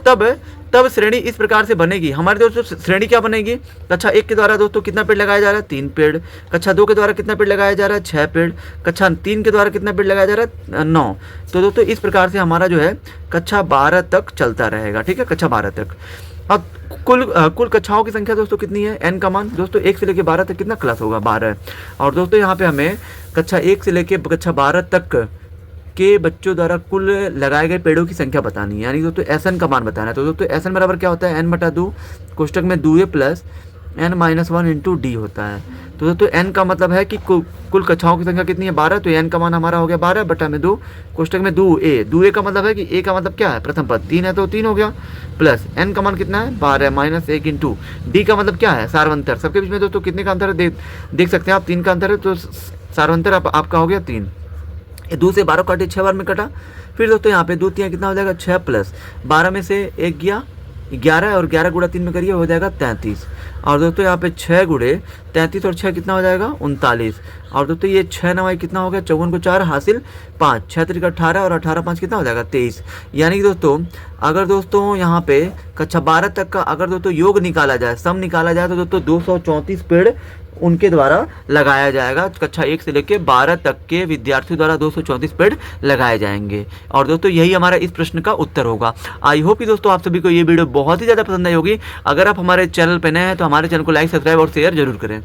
Speaker 1: तब श्रेणी इस प्रकार से बनेगी हमारे दोस्तों। श्रेणी क्या बनेगी? कक्षा 1 के द्वारा दोस्तों कितना पेड़ लगाया जा रहा है? 3 पेड़। कक्षा 2 के द्वारा कितना पेड़ लगाया जा रहा है? 6 पेड़। कक्षा 3 के द्वारा कितना पेड़ लगाया जा रहा है? 9। तो दोस्तों इस प्रकार से हमारा जो है कक्षा 12 तक चलता रहेगा, ठीक है, कक्षा 12 तक। अब कुल कक्षाओं की संख्या दोस्तों कितनी है? n का मान दोस्तों 1 से लेकर 12 तक कितना क्लास होगा? 12। और दोस्तों यहाँ पे हमें कक्षा 1 से लेकर कक्षा 12 तक के बच्चों द्वारा कुल लगाए गए पेड़ों की संख्या बतानी है, यानी दोस्तों SN का मान बताना है। तो दोस्तों SN बराबर क्या होता है? n/2 कोष्टक में 2a plus n-1 into D होता है। तो दोस्तों n का मतलब है कि कुल कक्षाओं की संख्या कितनी है? 12। तो n का मान हमारा हो गया 12/2 कोष्टक में 2a का मतलब है कि a का मतलब क्या है? प्रथम पद 3 है तो 3 हो गया, प्लस n का मान कितना है? 12 माइनस 1 इंटू डी का मतलब क्या है? सार्वंतर। सबके बीच में दोस्तों कितने का अंतर है? देख सकते हैं आप, 3 का अंतर है, तो सार्वंतर आपका हो गया 3। 2 से 12 काटे 6 बार में कटा। फिर दोस्तों यहाँ पे 2 3 कितना हो जाएगा? 6 प्लस 12 में से 1 गया 11, और 11 गुणा 3 में करिए हो जाएगा 33। और दोस्तों यहाँ पे 6 गुणे 33 और 6 कितना हो जाएगा? 39। और दोस्तों ये 6 9 कितना हो गया? 54 को 4 हासिल 5, 6 3 18 और 18 5 कितना हो जाएगा? 23। यानी कि दोस्तों अगर दोस्तों यहाँ पे कक्षा 12 तक का अगर दोस्तों योग निकाला जाए, सम निकाला जाए, तो दोस्तों 234 पेड़ उनके द्वारा लगाया जाएगा। कक्षा 1 से लेकर 12 तक के विद्यार्थियों द्वारा 234 पेड़ लगाए जाएंगे। और दोस्तों यही हमारा इस प्रश्न का उत्तर होगा। आई होप कि दोस्तों आप सभी को ये वीडियो बहुत ही ज़्यादा पसंद आई होगी। अगर आप हमारे चैनल पर नए हैं तो हमारे चैनल को लाइक, सब्सक्राइब और शेयर जरूर करें।